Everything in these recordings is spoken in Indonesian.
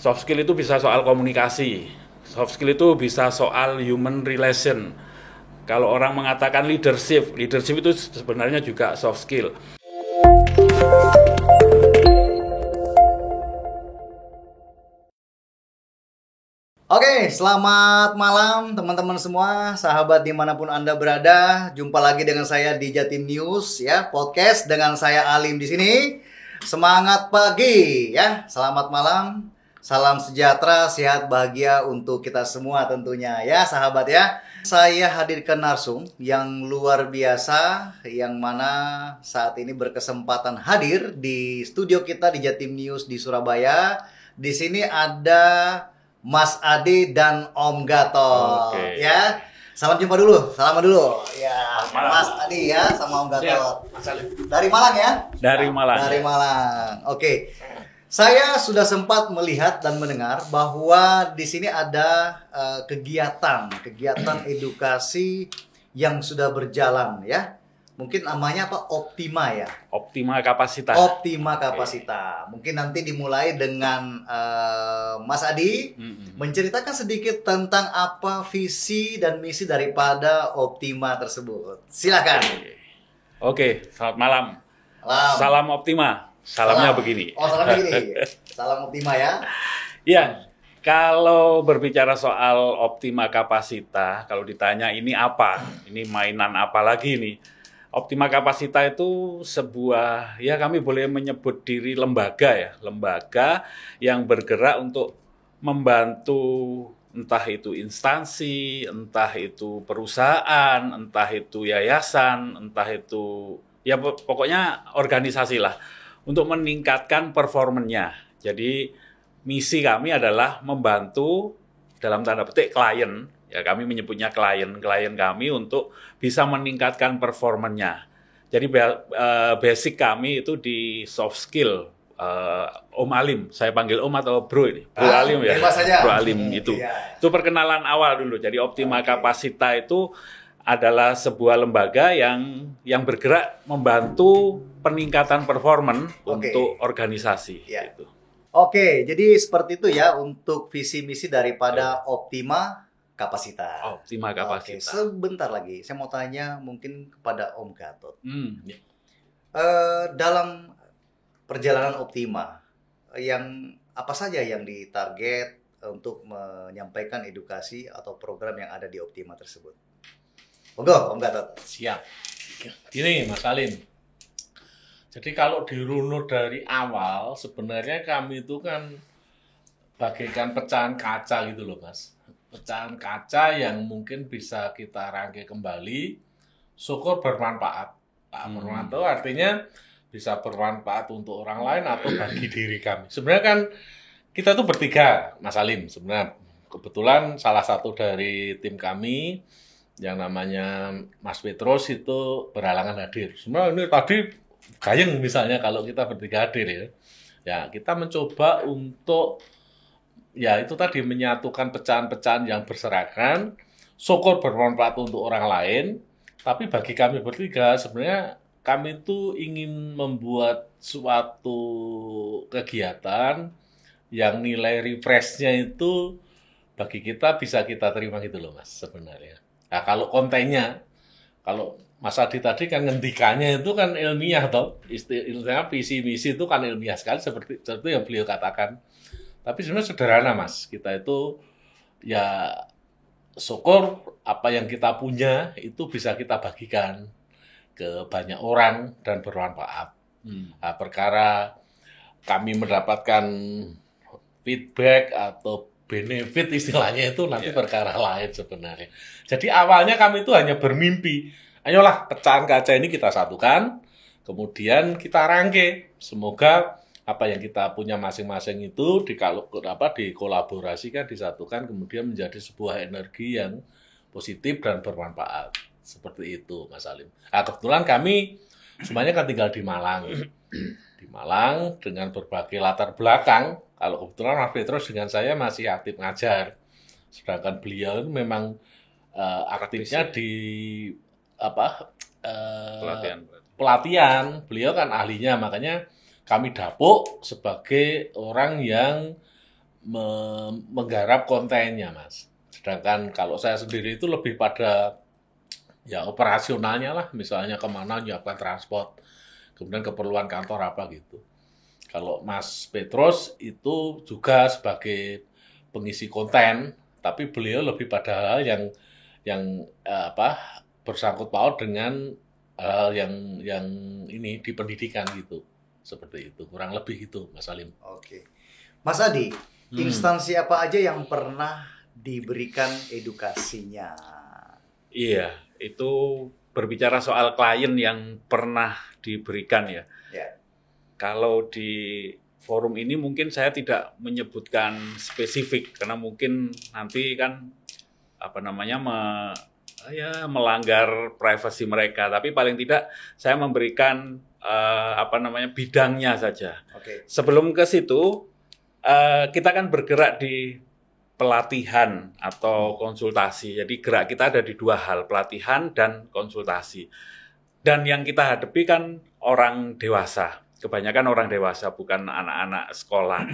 Soft skill itu bisa soal komunikasi. Soft skill itu bisa soal human relation. Kalau orang mengatakan leadership itu sebenarnya juga soft skill. Oke, selamat malam teman-teman semua, sahabat dimanapun Anda berada. Jumpa lagi dengan saya di Jatim News ya, podcast dengan saya Alim di sini. Semangat pagi ya, selamat malam, salam sejahtera, sehat, bahagia untuk kita semua tentunya ya, sahabat ya. Saya hadirkan narsum yang luar biasa, yang mana saat ini berkesempatan hadir di studio kita di Jatim News di Surabaya. Di sini ada Mas Adi dan Om Gatot. Oke. Ya. Salam jumpa dulu. Salaman dulu. Ya, Malam. Mas Adi ya sama Om Gatot. Siap, Dari Malang ya? Dari Malang. Dari Malang. Oke. Saya sudah sempat melihat dan mendengar bahwa di sini ada kegiatan edukasi yang sudah berjalan ya. Mungkin namanya apa? Optima ya. Optima kapasitas. Optima Kapasita. Mungkin nanti dimulai dengan Mas Adi menceritakan sedikit tentang apa visi dan misi daripada Optima tersebut. Silakan. Oke, selamat malam. Salam. Salam Optima. Salamnya Salam. begini. Oh, salamnya begini. Salam Optima ya. Ya, kalau berbicara soal Optima Kapasita, kalau ditanya ini apa? Ini mainan apa lagi nih? Optima Kapasita itu sebuah, ya kami boleh menyebut diri lembaga ya, lembaga yang bergerak untuk membantu entah itu instansi, entah itu perusahaan, entah itu yayasan, entah itu, ya pokoknya organisasi lah, untuk meningkatkan performanya. Jadi misi kami adalah membantu dalam tanda petik klien. Ya, kami menyebutnya klien kami untuk bisa meningkatkan performanya. Jadi basic kami itu di soft skill. Om Alim, saya panggil Om atau Bro ini? Bro Alim ya. bebas saja. Bro Alim itu. Iya. Itu perkenalan awal dulu. Jadi Optima Kapasita itu adalah sebuah lembaga yang bergerak membantu peningkatan performan untuk organisasi. Iya. Gitu. Oke, jadi seperti itu ya untuk visi misi daripada Optima Kapasita. Optima Oke, Kapasita. sebentar lagi saya mau tanya mungkin kepada Om Gatot. Ya. Dalam perjalanan Optima, yang apa saja yang ditarget untuk menyampaikan edukasi atau program yang ada di Optima tersebut? Monggo, Om Gatot. siap. Gini Mas Alim. Jadi kalau dirunut dari awal, sebenarnya kami itu kan bagaikan pecahan kaca gitu loh Mas. Pecahan kaca yang mungkin bisa kita rangkai kembali, syukur bermanfaat. Bermanfaat itu artinya bisa bermanfaat untuk orang lain atau bagi diri kami. Sebenarnya kan kita tuh bertiga, Mas Alim. Sebenarnya kebetulan salah satu dari tim kami yang namanya Mas Petrus itu berhalangan hadir. Sebenarnya ini tadi gayeng misalnya kalau kita bertiga hadir ya. Ya, kita mencoba untuk ya itu tadi menyatukan pecahan-pecahan yang berserakan, syukur bermanfaat untuk orang lain, tapi bagi kami bertiga sebenarnya kami itu ingin membuat suatu kegiatan yang nilai refresh-nya itu bagi kita bisa kita terima gitu loh Mas sebenarnya. Nah kalau kontennya, kalau Mas Adi tadi kan ngendikannya itu kan ilmiah toh, istilahnya visi misi itu kan ilmiah sekali seperti yang beliau katakan. Tapi sebenarnya sederhana Mas, kita itu ya syukur apa yang kita punya itu bisa kita bagikan ke banyak orang dan bermanfaat. Nah, perkara kami mendapatkan feedback atau benefit istilahnya itu nanti perkara lain sebenarnya. Jadi awalnya kami itu hanya bermimpi, ayolah pecahan kaca ini kita satukan, kemudian kita rangkai. Semoga apa yang kita punya masing-masing itu dikolaborasikan, disatukan, kemudian menjadi sebuah energi yang positif dan bermanfaat. Seperti itu, Mas Alim. Nah, kebetulan kami semuanya kan tinggal di Malang. Di Malang dengan berbagai latar belakang. Kalau kebetulan Mas Petrus dengan saya masih aktif ngajar. Sedangkan beliau itu memang aktifnya di pelatihan. Beliau kan ahlinya, makanya kami dapuk sebagai orang yang menggarap kontennya, Mas. Sedangkan kalau saya sendiri itu lebih pada ya operasionalnya lah, misalnya kemana nyiapkan transport, kemudian keperluan kantor apa gitu. Kalau Mas Petrus itu juga sebagai pengisi konten, tapi beliau lebih pada hal yang bersangkut paut dengan hal yang ini di pendidikan gitu. Seperti itu, kurang lebih itu, Mas Salim. Oke. Mas Adi, instansi apa aja yang pernah diberikan edukasinya? Iya, itu berbicara soal klien yang pernah diberikan ya. Ya. Kalau di forum ini mungkin saya tidak menyebutkan spesifik karena mungkin nanti kan melanggar privasi mereka. Tapi paling tidak saya memberikan bidangnya saja. Oke. Sebelum ke situ kita kan bergerak di pelatihan atau konsultasi. Jadi gerak kita ada di dua hal, pelatihan dan konsultasi. Dan yang kita hadapi kan orang dewasa. Kebanyakan orang dewasa, bukan anak-anak sekolah.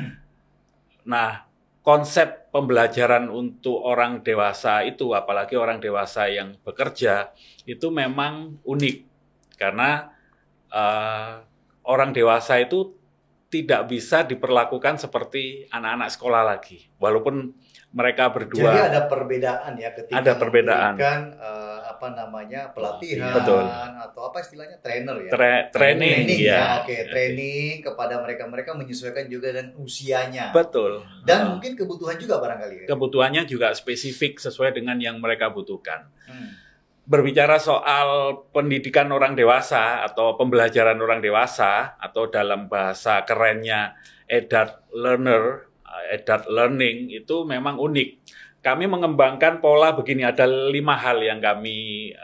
Nah, konsep pembelajaran untuk orang dewasa itu, apalagi orang dewasa yang bekerja, itu memang unik. Karena orang dewasa itu tidak bisa diperlakukan seperti anak-anak sekolah lagi. Walaupun mereka berdua. Jadi ada perbedaan ya ketika ada perbedaan. memberikan pelatihan. Betul. Atau apa istilahnya, trainer ya. Training ya. Training kepada mereka menyesuaikan juga dengan usianya. Betul. Dan mungkin kebutuhan juga barangkali. Kebutuhannya juga spesifik sesuai dengan yang mereka butuhkan. Berbicara soal pendidikan orang dewasa atau pembelajaran orang dewasa atau dalam bahasa kerennya adult learning itu memang unik. Kami mengembangkan pola begini, ada 5 hal yang kami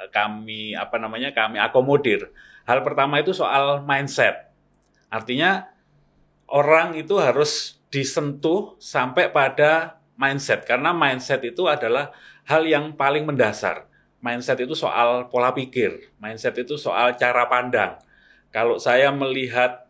akomodir. Hal pertama itu soal mindset. Artinya orang itu harus disentuh sampai pada mindset karena mindset itu adalah hal yang paling mendasar. Mindset itu soal pola pikir, mindset itu soal cara pandang. Kalau saya melihat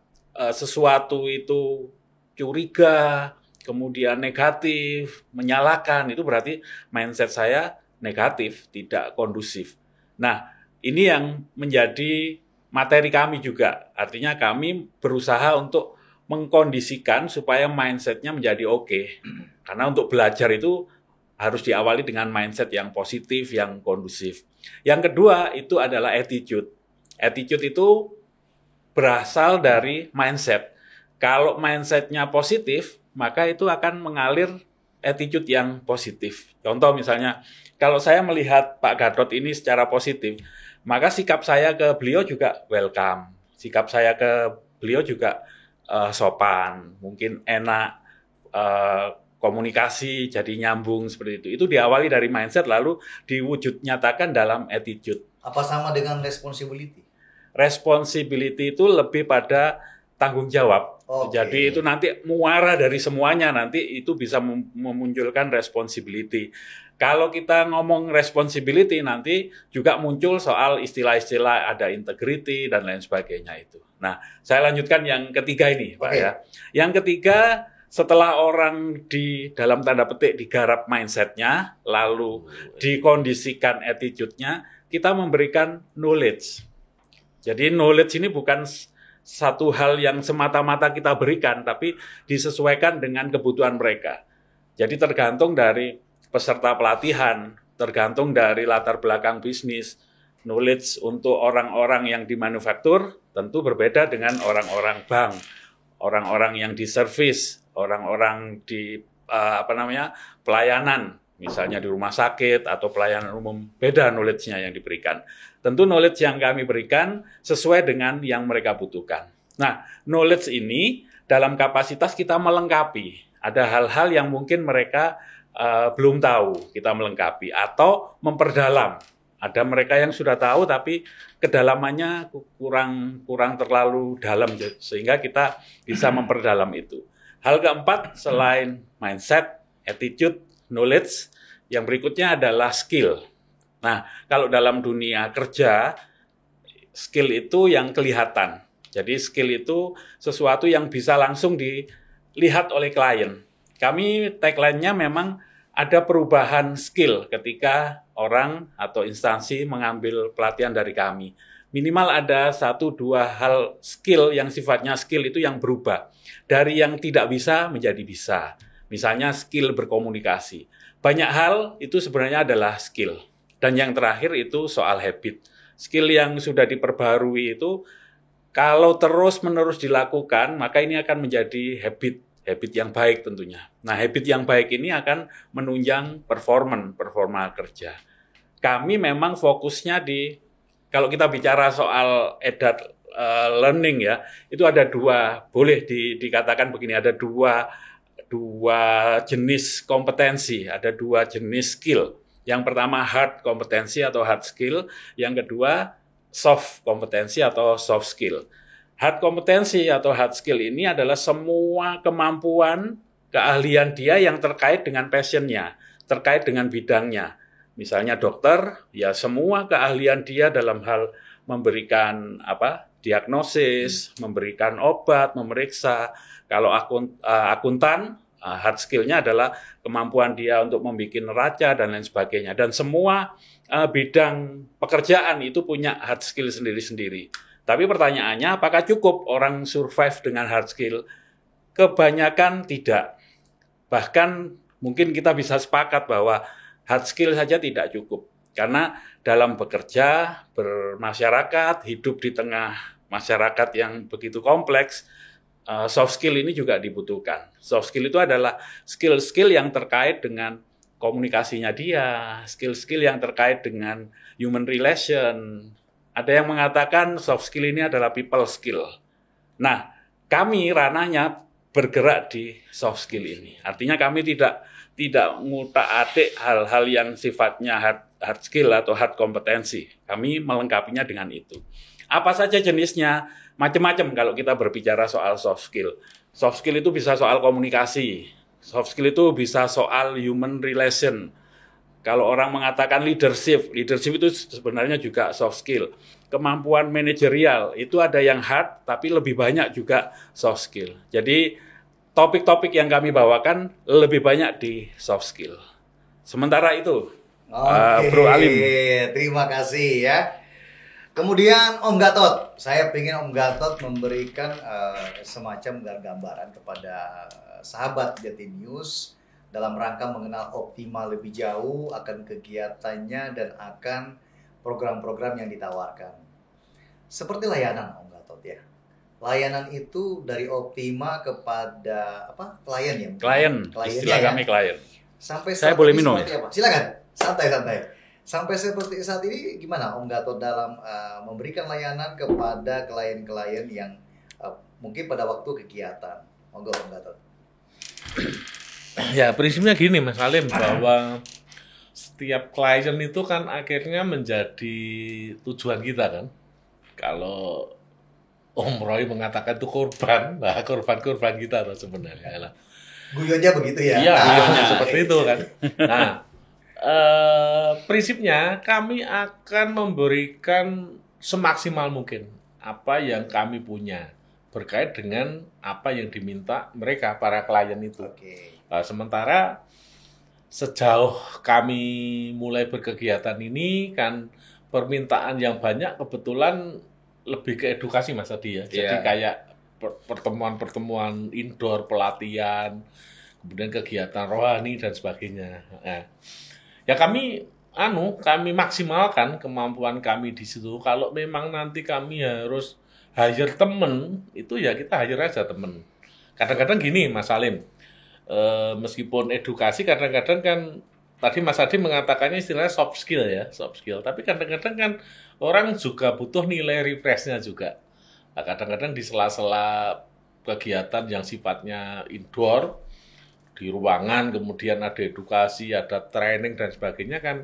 sesuatu itu curiga, kemudian negatif, menyalahkan, itu berarti mindset saya negatif, tidak kondusif. Nah, ini yang menjadi materi kami juga. Artinya kami berusaha untuk mengkondisikan supaya mindset-nya menjadi oke. Karena untuk belajar itu harus diawali dengan mindset yang positif, yang kondusif. Yang kedua itu adalah attitude. Attitude itu berasal dari mindset. Kalau mindset-nya positif, maka itu akan mengalir attitude yang positif. Contoh misalnya, kalau saya melihat Pak Gatot ini secara positif, maka sikap saya ke beliau juga welcome. Sikap saya ke beliau juga sopan, mungkin enak, komunikasi jadi nyambung seperti itu. Itu diawali dari mindset lalu diwujud nyatakan dalam attitude. Apa sama dengan responsibility? Responsibility itu lebih pada tanggung jawab. Okay. Jadi itu nanti muara dari semuanya, nanti itu bisa memunculkan responsibility. Kalau kita ngomong responsibility nanti juga muncul soal istilah-istilah ada integrity dan lain sebagainya itu. Nah, saya lanjutkan yang ketiga ini, Pak ya. Yang ketiga, setelah orang di dalam tanda petik digarap mindset-nya, lalu dikondisikan attitude-nya, kita memberikan knowledge. Jadi knowledge ini bukan satu hal yang semata-mata kita berikan, tapi disesuaikan dengan kebutuhan mereka. Jadi tergantung dari peserta pelatihan, tergantung dari latar belakang bisnis. Knowledge untuk orang-orang yang di manufaktur tentu berbeda dengan orang-orang bank, orang-orang yang di service, orang-orang di pelayanan, misalnya di rumah sakit atau pelayanan umum, beda knowledge-nya yang diberikan. Tentu knowledge yang kami berikan sesuai dengan yang mereka butuhkan. Nah, knowledge ini dalam kapasitas kita melengkapi. Ada hal-hal yang mungkin mereka belum tahu, kita melengkapi atau memperdalam. Ada mereka yang sudah tahu tapi kedalamannya kurang terlalu dalam sehingga kita bisa memperdalam itu. Hal keempat selain mindset, attitude, knowledge, yang berikutnya adalah skill. Nah, kalau dalam dunia kerja, skill itu yang kelihatan. Jadi skill itu sesuatu yang bisa langsung dilihat oleh klien. Kami tagline-nya memang ada perubahan skill ketika orang atau instansi mengambil pelatihan dari kami. Minimal ada 1-2 hal skill yang sifatnya skill itu yang berubah. Dari yang tidak bisa menjadi bisa. Misalnya skill berkomunikasi. Banyak hal itu sebenarnya adalah skill. Dan yang terakhir itu soal habit. Skill yang sudah diperbarui itu kalau terus-menerus dilakukan, maka ini akan menjadi habit yang baik tentunya. Nah, habit yang baik ini akan menunjang performa kerja. Kami memang fokusnya kalau kita bicara soal EDAT learning ya, itu ada boleh dikatakan begini, ada dua jenis kompetensi, ada 2 jenis skill. Yang pertama hard kompetensi atau hard skill, yang kedua soft kompetensi atau soft skill. Hard kompetensi atau hard skill ini adalah semua kemampuan, keahlian dia yang terkait dengan passion-nya, terkait dengan bidangnya. Misalnya dokter, ya semua keahlian dia dalam hal memberikan diagnosis, memberikan obat, memeriksa. Kalau akuntan, hard skill-nya adalah kemampuan dia untuk membuat neraca dan lain sebagainya. Dan semua bidang pekerjaan itu punya hard skill sendiri-sendiri. Tapi pertanyaannya, apakah cukup orang survive dengan hard skill? Kebanyakan tidak. Bahkan mungkin kita bisa sepakat bahwa hard skill saja tidak cukup. Karena dalam bekerja, bermasyarakat, hidup di tengah masyarakat yang begitu kompleks, soft skill ini juga dibutuhkan. Soft skill itu adalah skill-skill yang terkait dengan komunikasinya dia, skill-skill yang terkait dengan human relation. Ada yang mengatakan soft skill ini adalah people skill. Nah, kami ranahnya bergerak di soft skill ini. Artinya kami tidak ngutak-atik hal-hal yang sifatnya hard skill atau hard kompetensi. Kami melengkapinya dengan itu. Apa saja jenisnya? Macam-macam kalau kita berbicara soal soft skill. Soft skill itu bisa soal komunikasi. Soft skill itu bisa soal human relation. Kalau orang mengatakan leadership itu sebenarnya juga soft skill. Kemampuan manajerial itu ada yang hard, tapi lebih banyak juga soft skill. Jadi topik-topik yang kami bawakan lebih banyak di soft skill. Sementara itu, Bro Alim. Terima kasih ya. Kemudian Om Gatot, saya ingin Om Gatot memberikan semacam gambaran kepada sahabat Jatim News dalam rangka mengenal Optima lebih jauh akan kegiatannya dan akan program-program yang ditawarkan. Seperti layanan Om Gatot ya. Layanan itu dari Optima kepada klien ya? Klien, istilah kami klien. Sampai saya boleh minum ya? Apa? Silakan, santai-santai. Sampai seperti saat ini gimana Om Gatot dalam memberikan layanan kepada klien-klien yang mungkin pada waktu kegiatan? Monggo Om Gatot. Ya, prinsipnya gini Mas Alim, bahwa setiap klien itu kan akhirnya menjadi tujuan kita kan. Kalau Om Roy mengatakan itu korban, nah korban kita loh sebenarnya. Guyonnya begitu ya? Iya, guyonnya seperti itu kan. Nah, prinsipnya kami akan memberikan semaksimal mungkin apa yang kami punya berkait dengan apa yang diminta mereka, para klien itu. Oke. Nah, sementara sejauh kami mulai berkegiatan ini kan permintaan yang banyak kebetulan lebih ke edukasi Mas Adi ya. Jadi kayak pertemuan-pertemuan indoor, pelatihan, kemudian kegiatan rohani dan sebagainya. Nah, ya kami maksimalkan kemampuan kami di situ. Kalau memang nanti kami harus hire temen, itu ya kita hire aja temen. Kadang-kadang gini Mas Salim, meskipun edukasi kadang-kadang kan tadi Mas Adi mengatakannya istilahnya soft skill ya, soft skill. Tapi kadang-kadang kan orang juga butuh nilai refresh-nya juga. Nah, kadang-kadang di sela-sela kegiatan yang sifatnya indoor, di ruangan, kemudian ada edukasi, ada training dan sebagainya kan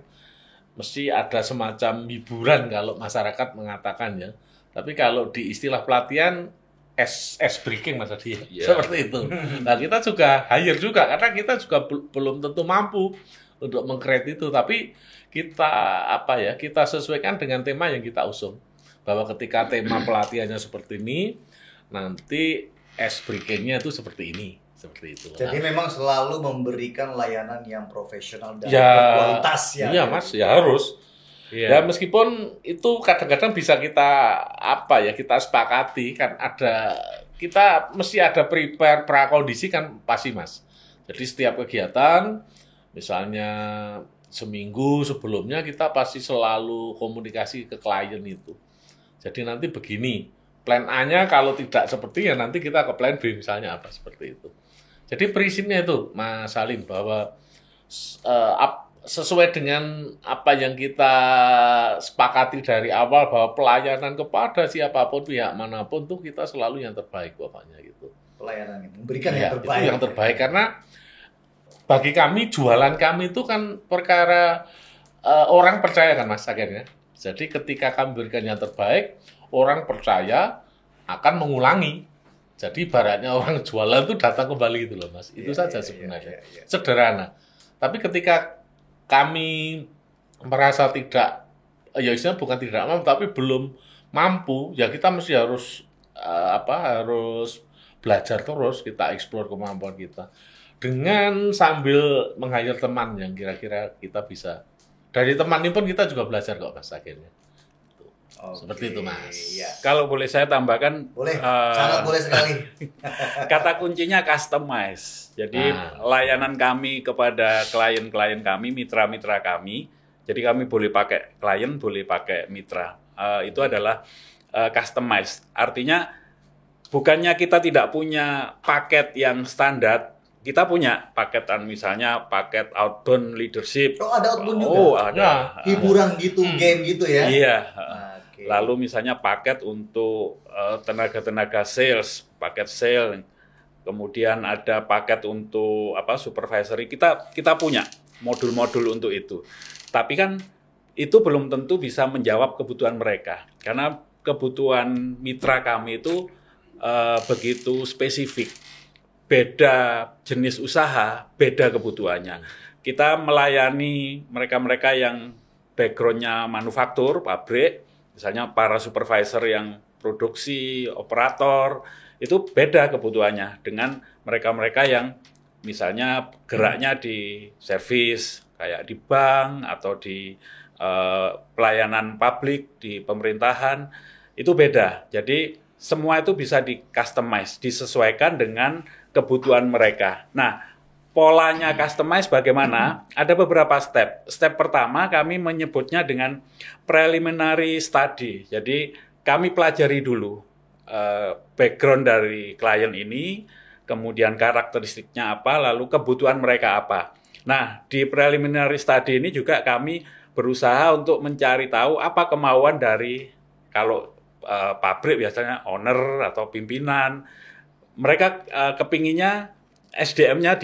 mesti ada semacam hiburan kalau masyarakat mengatakannya. Tapi kalau di istilah pelatihan ice breaking Mas Adi, seperti itu. Nah kita juga hire juga karena kita juga belum tentu mampu untuk meng-create itu. Tapi kita sesuaikan dengan tema yang kita usung. Bahwa ketika tema pelatihannya seperti ini, nanti ice breaking-nya itu seperti ini. seperti itu. Jadi memang selalu memberikan layanan yang profesional dan Ya, berkualitas ya. iya Mas, ya harus. Ya meskipun itu kadang-kadang bisa kita kita sepakati kan kita mesti ada prepare prakondisi kan pasti Mas. Jadi setiap kegiatan misalnya seminggu sebelumnya kita pasti selalu komunikasi ke klien itu. Jadi nanti begini, plan A-nya kalau tidak seperti ya nanti kita ke plan B misalnya apa seperti itu. Jadi prinsipnya itu Mas Salim bahwa sesuai dengan apa yang kita sepakati dari awal bahwa pelayanan kepada siapapun pihak manapun tuh kita selalu yang terbaik pokoknya gitu. Pelayanan memberikan Ya, yang terbaik. itu yang terbaik karena bagi kami jualan kami itu kan perkara orang percaya kan Mas akhirnya. Jadi ketika kami berikan yang terbaik, orang percaya akan mengulangi. Jadi ibaratnya orang jualan itu datang kembali gitu loh Mas. Itu saja sebenarnya. Sederhana. Tapi ketika kami merasa tidak, ya istilahnya bukan tidak mampu, tapi belum mampu, ya kita mesti harus harus belajar terus, kita eksplor kemampuan kita. Dengan sambil meng-hire teman yang kira-kira kita bisa. Dari teman ini pun kita juga belajar kok Mas akhirnya. Seperti itu Mas. Ya. Kalau boleh saya tambahkan, Boleh, sangat boleh sekali. kata kuncinya customize. Jadi layanan kami kepada klien-klien kami, mitra-mitra kami. Jadi kami boleh pakai klien, boleh pakai mitra. Itu adalah customize. Artinya bukannya kita tidak punya paket yang standar. Kita punya paketan misalnya paket outbound leadership. Oh, ada outbound juga? Oh, ada. Hiburan gitu, game gitu ya? Iya. Okay. Lalu misalnya paket untuk tenaga-tenaga sales, paket sales. Kemudian ada paket untuk supervisory. Kita punya modul-modul untuk itu. Tapi kan itu belum tentu bisa menjawab kebutuhan mereka. Karena kebutuhan mitra kami itu begitu spesifik. Beda jenis usaha, beda kebutuhannya. Kita melayani mereka-mereka yang background-nya manufaktur, pabrik, misalnya para supervisor yang produksi, operator, itu beda kebutuhannya dengan mereka-mereka yang misalnya geraknya di servis, kayak di bank atau di pelayanan publik, di pemerintahan, itu beda. Jadi semua itu bisa di-customize, disesuaikan dengan kebutuhan mereka. Nah, polanya customize bagaimana? Ada beberapa step. Step pertama kami menyebutnya dengan preliminary study. Jadi kami pelajari dulu background dari klien ini, kemudian karakteristiknya apa, lalu kebutuhan mereka apa. Nah, di preliminary study ini juga kami berusaha untuk mencari tahu apa kemauan dari, kalau pabrik biasanya owner atau pimpinan, mereka kepinginnya SDM-nya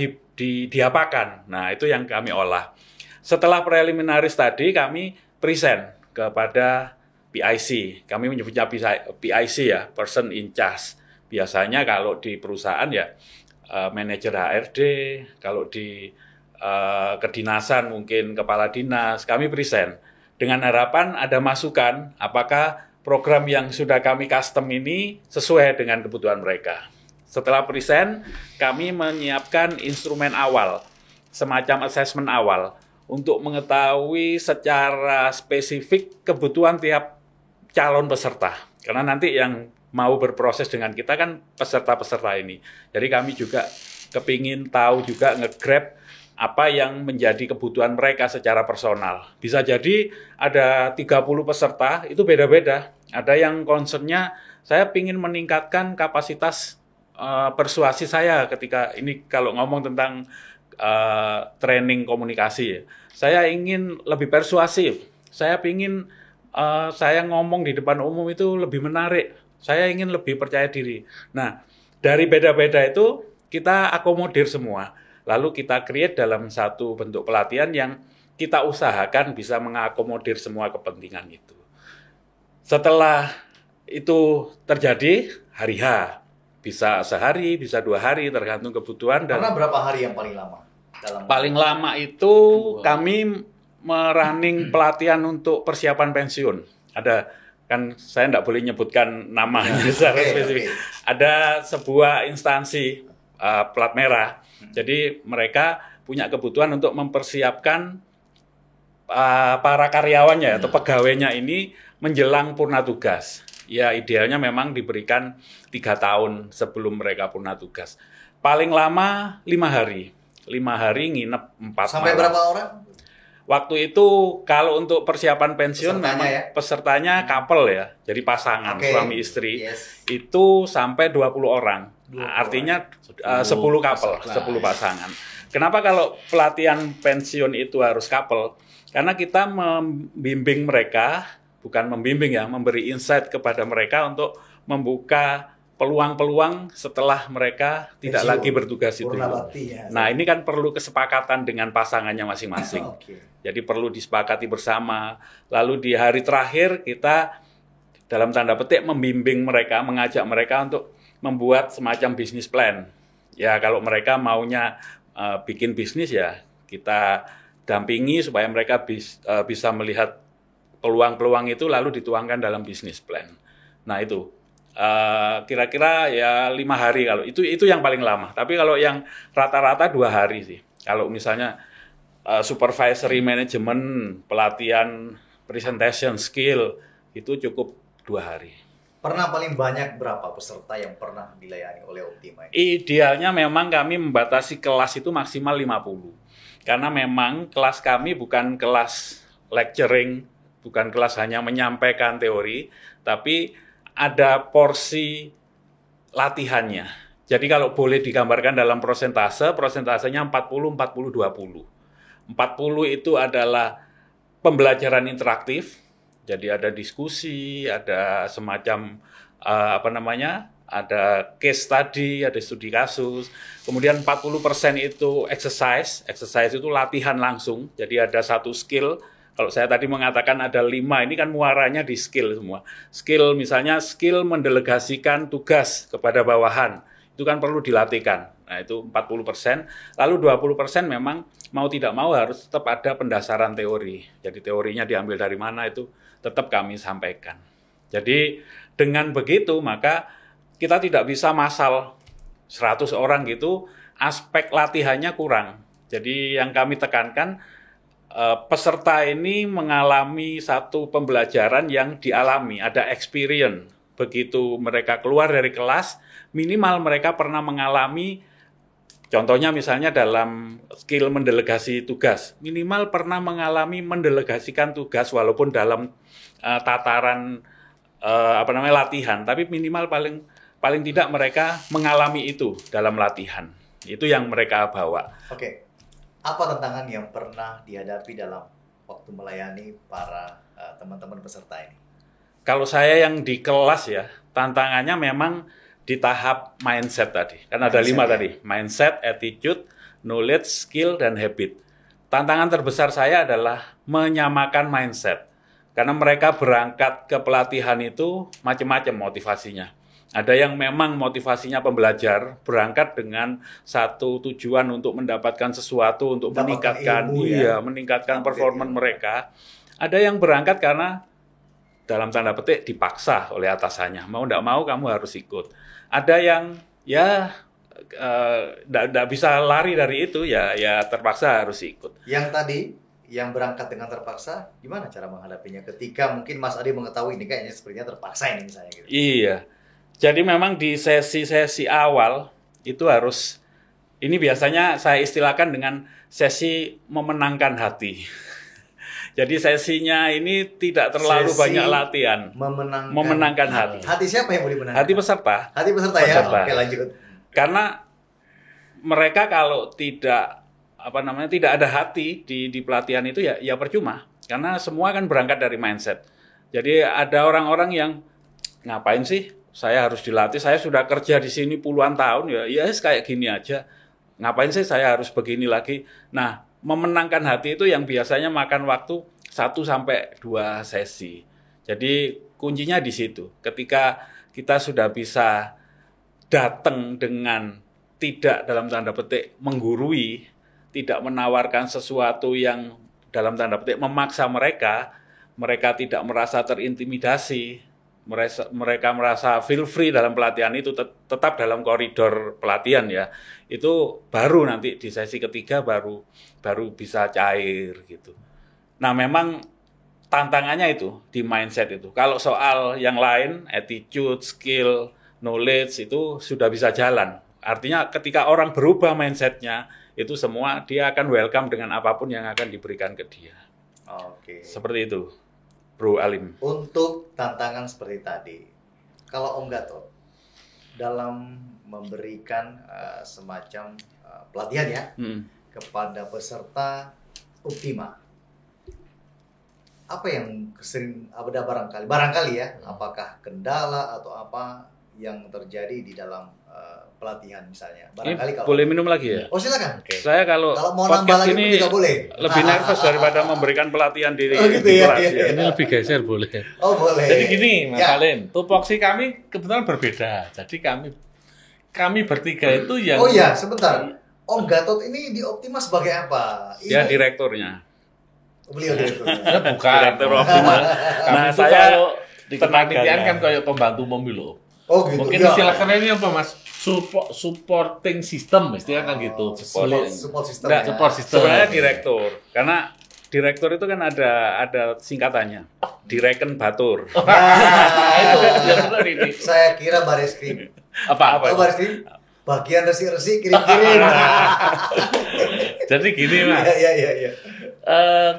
diapakan. Nah, itu yang kami olah. Setelah preliminary study, kami present kepada PIC. Kami menyebutnya PIC ya, person in charge. Biasanya kalau di perusahaan ya manajer HRD, kalau di kedinasan mungkin kepala dinas, kami present. Dengan harapan ada masukan, apakah program yang sudah kami custom ini sesuai dengan kebutuhan mereka. Setelah present, kami menyiapkan instrumen awal, semacam assessment awal, untuk mengetahui secara spesifik kebutuhan tiap calon peserta. Karena nanti yang mau berproses dengan kita kan peserta-peserta ini. Jadi kami juga kepingin tahu juga nge-grab apa yang menjadi kebutuhan mereka secara personal. Bisa jadi ada 30 peserta, itu beda-beda. Ada yang concernnya, saya ingin meningkatkan kapasitas persuasi saya ketika ini kalau ngomong tentang training komunikasi ya. Saya ingin lebih persuasif. Saya ingin saya ngomong di depan umum itu lebih menarik. Saya ingin lebih percaya diri. Nah, dari beda-beda itu kita akomodir semua. Lalu kita create dalam satu bentuk pelatihan yang kita usahakan bisa mengakomodir semua kepentingan itu. Setelah itu terjadi, hari H. Bisa sehari, bisa 2 hari, tergantung kebutuhan. Karena berapa hari yang paling lama? Paling lama itu kami merunning pelatihan untuk persiapan pensiun. Ada, kan saya tidak boleh nyebutkan namanya secara spesifik. Ada sebuah instansi plat merah. Jadi mereka punya kebutuhan untuk mempersiapkan para karyawannya atau pegawainya ini menjelang purna tugas. Ya idealnya memang diberikan 3 tahun sebelum mereka purna tugas. Paling lama 5 hari. 5 hari nginep 4 Sampai malam. berapa orang? Waktu itu kalau untuk persiapan pensiun Pesertanya memang ya? pesertanya couple ya. Jadi pasangan Oke. suami istri. Yes. Itu sampai 20 orang. 20 Artinya 10 10 couple, peserta. 10 pasangan. Kenapa kalau pelatihan pensiun itu harus couple? Karena kita membimbing mereka, bukan membimbing ya, memberi insight kepada mereka untuk membuka peluang-peluang setelah mereka tidak Pensiun. lagi bertugas itu. Purna bakti ya. Nah, ini kan perlu kesepakatan dengan pasangannya masing-masing. Oke. Jadi perlu disepakati bersama. Lalu di hari terakhir kita dalam tanda petik membimbing mereka, mengajak mereka untuk membuat semacam bisnis plan. Ya kalau mereka maunya bikin bisnis ya kita dampingi supaya mereka bisa melihat peluang-peluang itu lalu dituangkan dalam bisnis plan. Nah itu kira-kira ya 5 hari kalau itu yang paling lama. Tapi kalau yang rata-rata 2 hari sih. Kalau misalnya supervisory management, pelatihan presentation skill itu cukup 2 hari. Pernah paling banyak berapa peserta yang pernah dilayani oleh Optima ini? Idealnya memang kami membatasi kelas itu maksimal 50. Karena memang kelas kami bukan kelas lecturing, bukan kelas hanya menyampaikan teori, tapi ada porsi latihannya. Jadi kalau boleh digambarkan dalam prosentasenya 40-40-20. 40 itu adalah pembelajaran interaktif, jadi ada diskusi, ada semacam ada case study, ada studi kasus. Kemudian 40% itu exercise itu latihan langsung. Jadi ada satu skill. Kalau saya tadi mengatakan ada 5, ini kan muaranya di skill semua. Skill misalnya skill mendelegasikan tugas kepada bawahan. Itu kan perlu dilatihkan. Nah, itu 40%. Lalu 20% memang mau tidak mau harus tetap ada pendasaran teori. Jadi teorinya diambil dari mana itu tetap kami sampaikan. Jadi dengan begitu maka kita tidak bisa massal 100 orang gitu, aspek latihannya kurang. Jadi yang kami tekankan, peserta ini mengalami satu pembelajaran yang dialami, ada experience. Begitu mereka keluar dari kelas, minimal mereka pernah mengalami, contohnya misalnya dalam skill mendelegasi tugas, minimal pernah mengalami mendelegasikan tugas walaupun dalam tataran latihan, tapi minimal paling tidak mereka mengalami itu dalam latihan. Itu yang mereka bawa. Oke. Apa tantangan yang pernah dihadapi dalam waktu melayani para teman-teman peserta ini? Kalau saya yang di kelas ya, tantangannya memang di tahap mindset tadi. Kan ada 5 tadi. Mindset, attitude, knowledge, skill, dan habit. Tantangan terbesar saya adalah menyamakan mindset. Karena mereka berangkat ke pelatihan itu macam-macam motivasinya. Ada yang memang motivasinya pembelajar, berangkat dengan satu tujuan untuk mendapatkan sesuatu, untuk meningkatkan meningkatkan performa mereka. Ada yang berangkat karena dalam tanda petik dipaksa oleh atasannya. Mau tidak mau kamu harus ikut. Ada yang tidak bisa lari dari itu, ya terpaksa harus ikut. Yang tadi yang berangkat dengan terpaksa, gimana cara menghadapinya ketika mungkin Mas Adi mengetahui ini kayaknya sepertinya terpaksa ini misalnya gitu. Iya. Jadi memang di sesi-sesi awal itu harus, ini biasanya saya istilahkan dengan sesi memenangkan hati. Jadi sesinya ini tidak terlalu banyak latihan. Memenangkan hati. Hati siapa yang mau dimenangkan? Hati peserta. Hati peserta ya. Oke, lanjut. Karena mereka kalau tidak ada hati di pelatihan itu ya percuma. Karena semua kan berangkat dari mindset. Jadi ada orang-orang yang ngapain sih? Saya harus dilatih, saya sudah kerja di sini puluhan tahun, ya kayak gini aja. Ngapain sih saya harus begini lagi? Nah, memenangkan hati itu yang biasanya makan waktu 1-2 sesi. Jadi kuncinya di situ. Ketika kita sudah bisa datang dengan tidak dalam tanda petik menggurui, tidak menawarkan sesuatu yang dalam tanda petik memaksa mereka tidak merasa terintimidasi. mereka merasa feel free dalam pelatihan itu, tetap dalam koridor pelatihan ya, itu baru nanti di sesi ketiga baru bisa cair gitu. Nah memang tantangannya itu di mindset itu. Kalau soal yang lain, attitude, skill, knowledge itu sudah bisa jalan. Artinya ketika orang berubah mindsetnya, itu semua dia akan welcome dengan apapun yang akan diberikan ke dia. Oke. Seperti itu, Bro Alim. Untuk tantangan seperti tadi, kalau Om Gatot dalam memberikan semacam pelatihan ya kepada peserta Optima, apa yang sering ada barangkali ya, apakah kendala atau apa yang terjadi di dalam pelatihan misalnya? Barangkali kalau boleh minum lagi ya? Oh silakan. Okay. Saya kalau mau nambah lagi ini juga boleh. Lebih nervous daripada memberikan pelatihan di gitu di ya, kelas iya. ya. Ini lebih geser boleh. Oh boleh. Jadi gini Mas Ya. Salim, tupoksi kami kebetulan berbeda. Jadi kami bertiga itu yang Oh iya, sebentar. Om Gatot ini di Optima sebagai apa? Dia direkturnya. Beliau direkturnya. Ya, bukan. Direktur Optima. Kami Nah, itu saya kalau di kepanitiaan tenaganya. kan kayak pembantu pemilu. Oh gitu. Mungkin ya. istilah kerennya apa Mas? Supporting system, istilah kan gitu. Support system. Nggak, ya. support system. Sebenarnya direktur. Karena direktur itu kan ada singkatannya. Direken Batur. Nah, Itu yang benar ini. saya kira Bareskrim. Apa? Oh Bareskrim, bagian resi-resi kirim-kirim. Jadi gini Mas. Iya.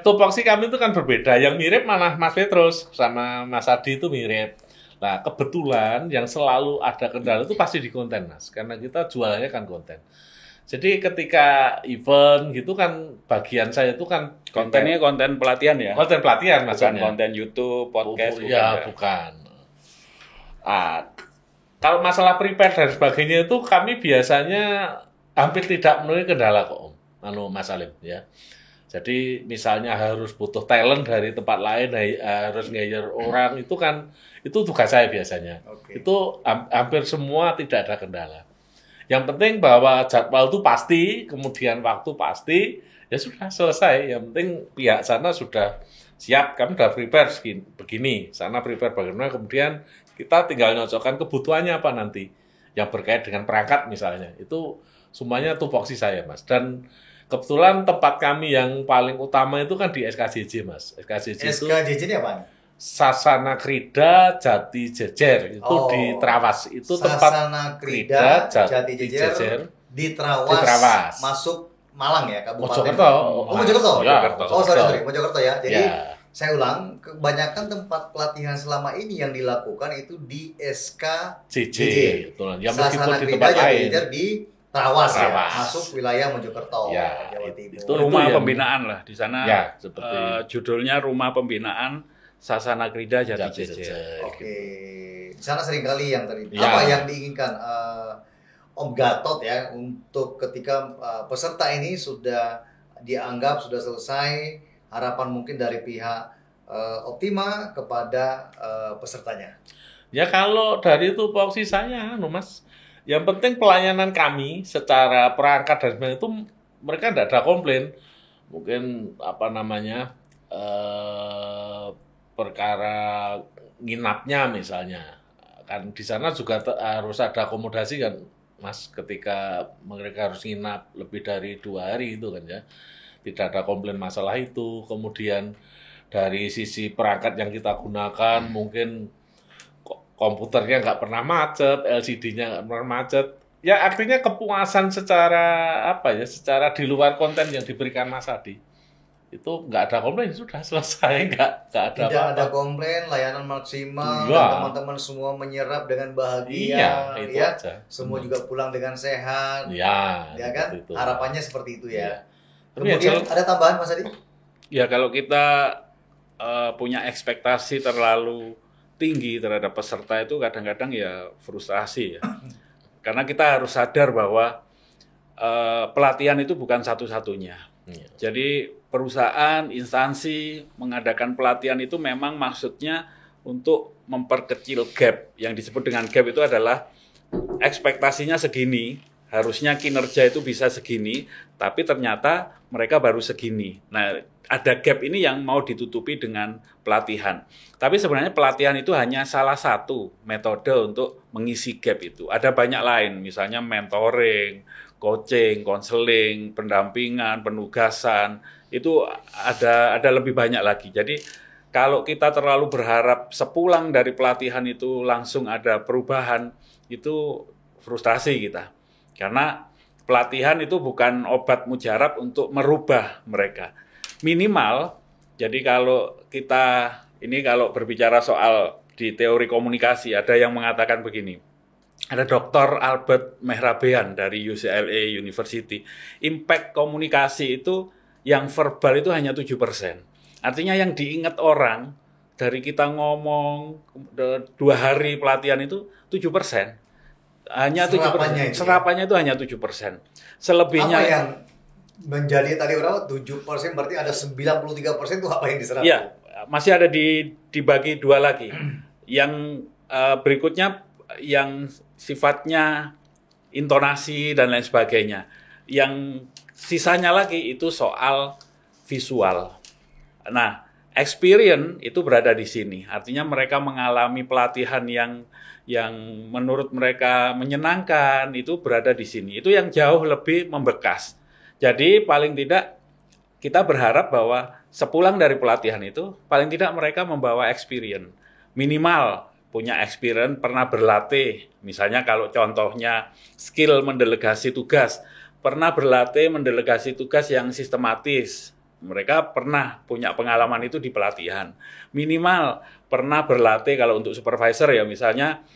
Tupoksi kami itu kan berbeda. Yang mirip malah Mas Petrus sama Mas Adi itu mirip. Nah, kebetulan yang selalu ada kendala itu pasti di konten, Mas. Karena kita jualannya kan konten. Jadi ketika event gitu kan bagian saya itu kan Kontennya konten pelatihan ya. konten pelatihan Bukan maksudnya. konten YouTube, podcast, bukan ya, ya. bukan. Kalau masalah prepare dan sebagainya itu kami biasanya hampir tidak menemui kendala kok, Om. Mas Salim ya. Jadi misalnya harus butuh talent dari tempat lain, harus nge-hire orang, itu kan itu tugas saya biasanya. Oke. Itu hampir semua tidak ada kendala. Yang penting bahwa jadwal itu pasti, kemudian waktu pasti, ya sudah selesai. Yang penting pihak sana sudah siap, kami sudah prepare begini, sana prepare bagaimana, kemudian kita tinggal nyocokkan kebutuhannya apa nanti yang berkait dengan perangkat misalnya. Itu semuanya tupoksi saya, Mas. Dan kebetulan tempat kami yang paling utama itu kan di SKJJ, Mas. SKJJ ini apa? Sasana Krida Jati Jejer itu di Trawas. Itu tempat Sasana Krida Jati Jejer di Trawas. Masuk Malang ya, Kabupaten. Mojokerto. Mojokerto. Ya, Oh, sorry, Mojokerto ya. Jadi ya. saya ulang, kebanyakan tempat pelatihan selama ini yang dilakukan itu di SKJJ. Betul. Ya meskipun Sasana di Krida tempat Jati lain. Jejer di Trawas ya, Trawas. masuk wilayah Mojokerto, Ya, Jawa Timur. itu Rumah yang- pembinaan lah di sana. Ya, seperti Judulnya Rumah Pembinaan Sasana Krida Jati Jati Jejer. Jejer. Oke, di sana seringkali yang terjadi. Ya. Apa yang diinginkan Om Gatot ya untuk ketika peserta ini sudah dianggap sudah selesai, harapan mungkin dari pihak Optima kepada pesertanya. Ya kalau dari tupoksi saya, Mas, yang penting pelayanan kami secara perangkat dan sebagainya itu mereka tidak ada komplain. Mungkin apa namanya perkara nginapnya misalnya, kan di sana juga harus ada akomodasi kan, Mas, ketika mereka harus nginap lebih dari 2 hari itu kan ya, tidak ada komplain masalah itu. Kemudian dari sisi perangkat yang kita gunakan mungkin komputernya nggak pernah macet, LCD-nya nggak pernah macet. Ya artinya kepuasan secara apa ya, secara di luar konten yang diberikan Mas Adi itu nggak ada komplain, sudah selesai, nggak ada Tidak apa-apa. ada komplain, layanan maksimal, Iya. dan teman-teman semua menyerap dengan bahagia. Iya, itu ya. aja. Semua juga pulang dengan sehat. Ya, Ya kan? seperti itu. Harapannya seperti itu ya. Iya. Tapi ya, Kemudian ada tambahan Mas Adi? Ya kalau kita punya ekspektasi terlalu tinggi terhadap peserta itu kadang-kadang ya frustrasi ya. Karena kita harus sadar bahwa pelatihan itu bukan satu-satunya. Iya. Jadi perusahaan, instansi mengadakan pelatihan itu memang maksudnya untuk memperkecil gap. Yang disebut dengan gap itu adalah ekspektasinya segini, harusnya kinerja itu bisa segini, tapi ternyata mereka baru segini. Nah, ada gap ini yang mau ditutupi dengan pelatihan. Tapi sebenarnya pelatihan itu hanya salah satu metode untuk mengisi gap itu. Ada banyak lain, misalnya mentoring, coaching, konseling, pendampingan, penugasan, itu ada lebih banyak lagi. Jadi kalau kita terlalu berharap sepulang dari pelatihan itu langsung ada perubahan, itu frustrasi kita. Karena pelatihan itu bukan obat mujarab untuk merubah mereka. Minimal, jadi kalau kita, ini kalau berbicara soal di teori komunikasi, ada yang mengatakan begini. Ada Dr. Albert Mehrabian dari UCLA University. Impact komunikasi itu yang verbal itu hanya 7%. Artinya yang diingat orang dari kita ngomong 2 hari pelatihan itu 7%. Hanya 7%. Serapannya itu hanya 7%. Selebihnya apa yang menjadi tadi berapa? 7% berarti ada 93% itu apa yang diserap? Iya, masih ada dibagi 2 lagi. Yang berikutnya yang sifatnya intonasi dan lain sebagainya. Yang sisanya lagi itu soal visual. Nah, experience itu berada di sini. Artinya mereka mengalami pelatihan yang menurut mereka menyenangkan, itu berada di sini. Itu yang jauh lebih membekas. Jadi paling tidak kita berharap bahwa sepulang dari pelatihan itu, paling tidak mereka membawa experience. Minimal punya experience, pernah berlatih. Misalnya kalau contohnya skill mendelegasi tugas, pernah berlatih mendelegasi tugas yang sistematis. Mereka pernah punya pengalaman itu di pelatihan. Minimal pernah berlatih kalau untuk supervisor ya, misalnya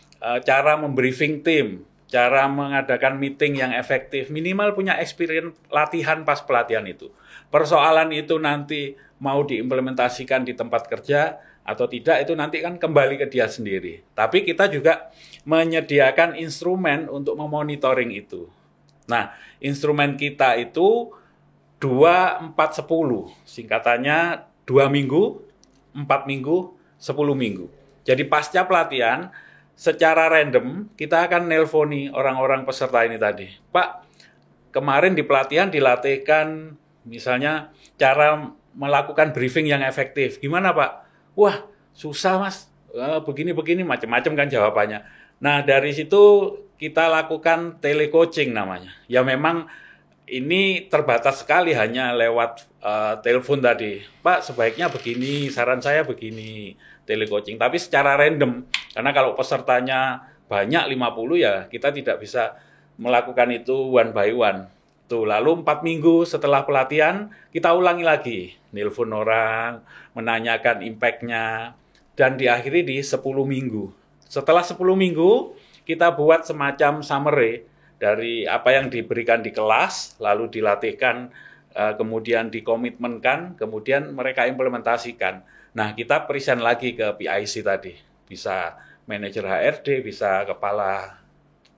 cara membriefing tim, cara mengadakan meeting yang efektif, minimal punya experience latihan pas pelatihan itu. Persoalan itu nanti mau diimplementasikan di tempat kerja atau tidak, itu nanti kan kembali ke dia sendiri. Tapi kita juga menyediakan instrumen untuk memonitoring itu. Nah, instrumen kita itu 2, 4, 10. Singkatannya 2 minggu, 4 minggu, 10 minggu. Jadi pasca pelatihan, secara random kita akan nelponi orang-orang peserta ini tadi. Pak, kemarin di pelatihan dilatihkan misalnya cara melakukan briefing yang efektif. Gimana Pak? Wah, susah Mas. Begini-begini, macam-macam kan jawabannya. Nah, dari situ kita lakukan telecoaching namanya. Ya memang ini terbatas sekali hanya lewat telepon tadi. Pak, sebaiknya begini, saran saya begini, telecoaching. Tapi secara random, karena kalau pesertanya banyak 50 ya kita tidak bisa melakukan itu one by one. Tuh, lalu 4 minggu setelah pelatihan, kita ulangi lagi. Nelpon orang, menanyakan impact-nya, dan diakhiri di 10 minggu. Setelah 10 minggu, kita buat semacam summary dari apa yang diberikan di kelas, lalu dilatihkan, kemudian dikomitmenkan, kemudian mereka implementasikan. Nah, kita present lagi ke PIC tadi. Bisa manajer HRD, bisa kepala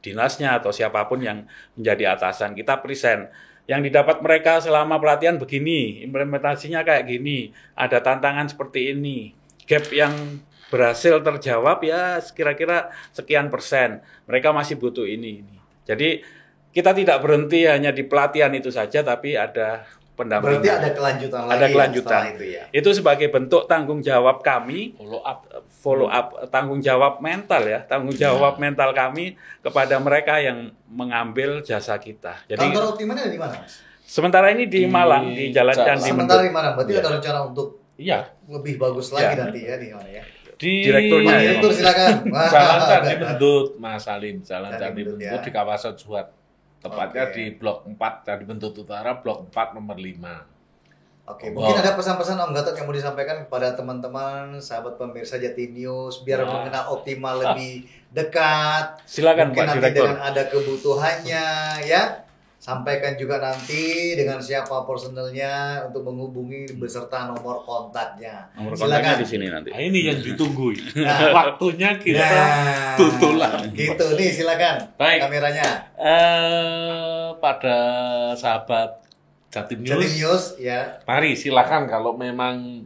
dinasnya, atau siapapun yang menjadi atasan. Kita present. Yang didapat mereka selama pelatihan begini, implementasinya kayak gini, ada tantangan seperti ini. Gap yang berhasil terjawab ya kira-kira sekian persen. Mereka masih butuh ini. Jadi kita tidak berhenti hanya di pelatihan itu saja, tapi ada pendampingan. Berarti ada kelanjutan lagi. Ada kelanjutan. Itu, ya? Itu sebagai bentuk tanggung jawab kami, follow up, tanggung jawab mental ya, tanggung jawab mental kami kepada mereka yang mengambil jasa kita. Jadi kantor Optimanya di mana, Mas? Sementara ini di Malang, di Jalan Candi Mendut. Sementara di Malang, berarti ada rencana untuk Iya, lebih bagus lagi nanti ya di mana ya? di Direkturnya ya. Direktur silakan. Jalan Candi Mendut, Mas Salim, Jalan Candi Candi Mendut, Mendut ya. di kawasan Suhat. Tepatnya Oke. di Blok 4 Candi Mendut Utara, Blok 4 nomor 5. Oke, mungkin ada pesan-pesan Om Gatot yang mau disampaikan kepada teman-teman, sahabat pemirsa Jati News, biar mengenal Optima lebih dekat. Silakan Mungkin Pak nanti Direktur. dengan ada kebutuhannya, ya. Sampaikan juga nanti dengan siapa personelnya untuk menghubungi beserta nomor kontaknya. Nomor kontaknya Silakan. di sini nanti. Nah, ini yang ditunggu. Nah. Waktunya kita tutulan. Gitu nih, silakan. Baik. Kameranya. Pada sahabat Jatim News, Jati News, ya. mari silakan kalau memang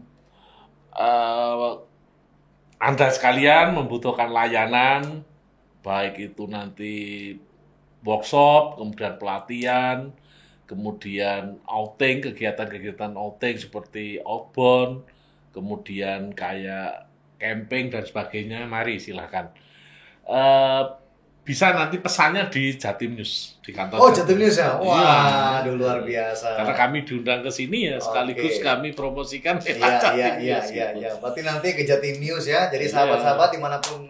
Anda sekalian membutuhkan layanan, baik itu nanti workshop, kemudian pelatihan, kemudian outing, kegiatan-kegiatan outing seperti outbound, kemudian kayak camping dan sebagainya. Mari silahkan. Bisa nanti pesannya di Jatim News, di kantor. Oh, Jatim News ya? Wah, Iya. luar biasa. Karena kami diundang ke sini ya, sekaligus kami promosikan Iya. Berarti nanti ke Jatim News ya. Jadi sahabat-sahabat dimanapun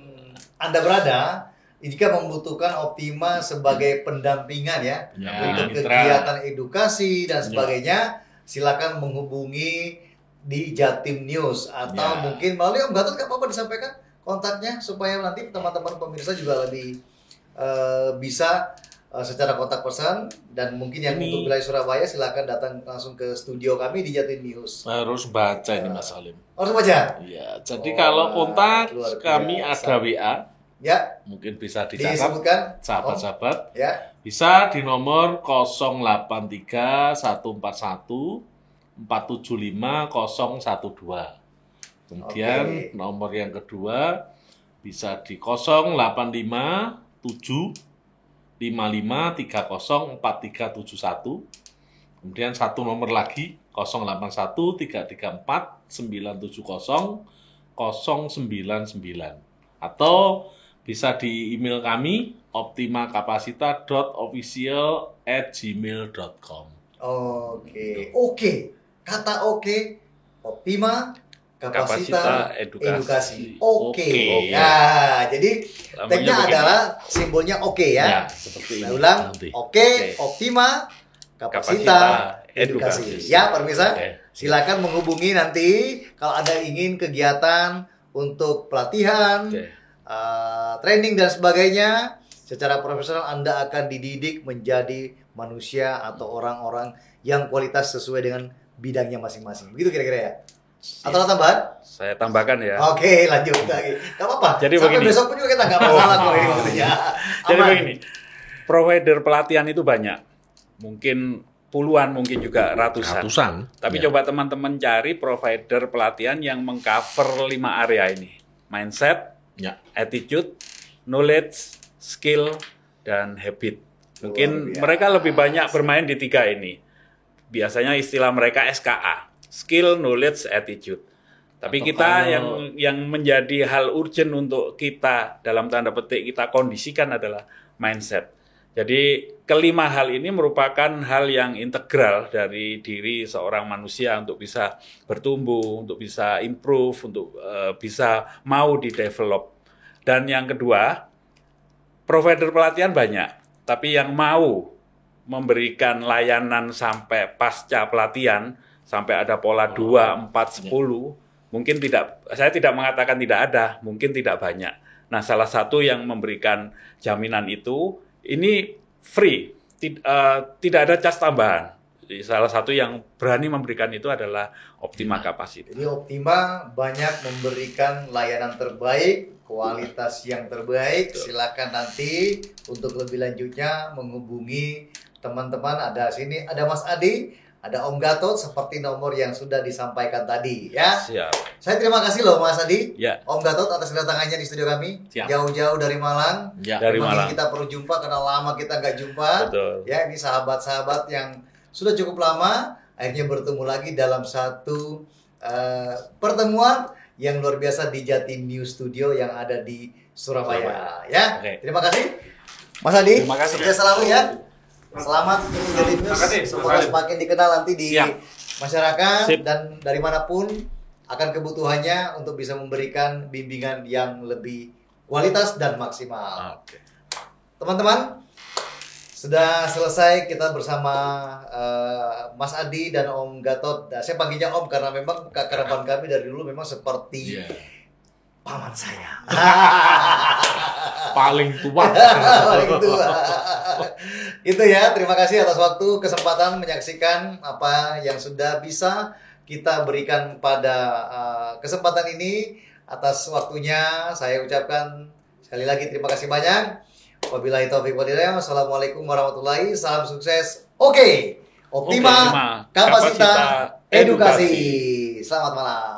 Anda berada, jika membutuhkan Optima sebagai pendampingan ya, untuk kegiatan edukasi dan sebagainya, silakan menghubungi di Jatim News atau mungkin melalui Om Gatot, nggak apa-apa disampaikan kontaknya supaya nanti teman-teman pemirsa juga lebih bisa secara kontak person, dan mungkin yang untuk wilayah Surabaya silakan datang langsung ke studio kami di Jatim News. Harus baca ini Mas Salim. Harus baca? Iya, jadi kalau kontak kami ada WA. Ya. Mungkin bisa dicatat disebutkan sahabat-sahabat. Ya. Bisa di nomor 083 141 475 012. Kemudian nomor yang kedua bisa di 085 7 55 30 4371. Kemudian satu nomor lagi 081 334 970 099. Atau bisa di email kami optimakapasita.official@gmail.com. Oke. Kata Optima Kapasita Edukasi. Oke. Nah, jadi tagnya adalah simbolnya ya. Seperti ini. ini. Ulang. Oke. Optima Kapasita Edukasi. Ya, pemirsa. Silakan menghubungi nanti kalau ada ingin kegiatan untuk pelatihan, training dan sebagainya. Secara profesional Anda akan dididik menjadi manusia atau orang-orang yang kualitas sesuai dengan bidangnya masing-masing. Begitu kira-kira ya? Atau tambahan? Saya tambahkan ya. Oke, lanjut lagi. Gak apa-apa. Jadi sampai begini. besok pun juga kita nggak masalah kok ini maksudnya. Jadi begini, provider pelatihan itu banyak. Mungkin puluhan, mungkin juga ratusan. Tapi coba teman-teman cari provider pelatihan yang mengcover 5 area ini. Mindset, attitude, knowledge, skill, dan habit. Mungkin mereka lebih banyak bermain di 3 ini. Biasanya istilah mereka SKA. Skill, knowledge, attitude. Tapi kita yang menjadi hal urgent untuk kita, dalam tanda petik kita kondisikan adalah mindset. Jadi kelima hal ini merupakan hal yang integral dari diri seorang manusia untuk bisa bertumbuh, untuk bisa improve, untuk bisa mau di-develop. Dan yang kedua, provider pelatihan banyak, tapi yang mau memberikan layanan sampai pasca pelatihan, sampai ada pola 2, 4, 10, mungkin tidak, saya tidak mengatakan tidak ada, mungkin tidak banyak. Nah, salah satu yang memberikan jaminan itu, ini free, tidak ada cas tambahan. Jadi, salah satu yang berani memberikan itu adalah Optima Kapasita. Jadi Optima banyak memberikan layanan terbaik, kualitas yang terbaik. Silakan nanti untuk lebih lanjutnya menghubungi teman-teman. Ada sini, ada Mas Adi, ada Om Gatot, seperti nomor yang sudah disampaikan tadi ya. Siap. Saya terima kasih loh Mas Adi, ya. Om Gatot atas kedatangannya di studio kami. Siap. Jauh-jauh dari Malang. Ya. Dari Malang. Kita perlu jumpa karena lama kita nggak jumpa. Betul. Ya, ini sahabat-sahabat yang sudah cukup lama, akhirnya bertemu lagi dalam satu pertemuan yang luar biasa di Jatim News Studio yang ada di Surabaya. Ya, terima kasih Mas Adi. Terima kasih. Sukses selalu ya. Selamat untuk Jatim News. Semoga semakin dikenal nanti di masyarakat. Dan dari manapun akan kebutuhannya untuk bisa memberikan bimbingan yang lebih kualitas dan maksimal. Teman-teman, sudah selesai kita bersama Mas Adi dan Om Gatot. Nah, saya panggilnya Om karena memang keakraban kami dari dulu memang seperti paman saya. Paling tua. Paling tua. Itu ya, terima kasih atas waktu, kesempatan menyaksikan apa yang sudah bisa kita berikan pada kesempatan ini. Atas waktunya saya ucapkan sekali lagi terima kasih banyak. Wabillahi taufiq wal hidayah. Wassalamualaikum warahmatullahi. Salam sukses. Optima Kapasita Edukasi. Selamat malam.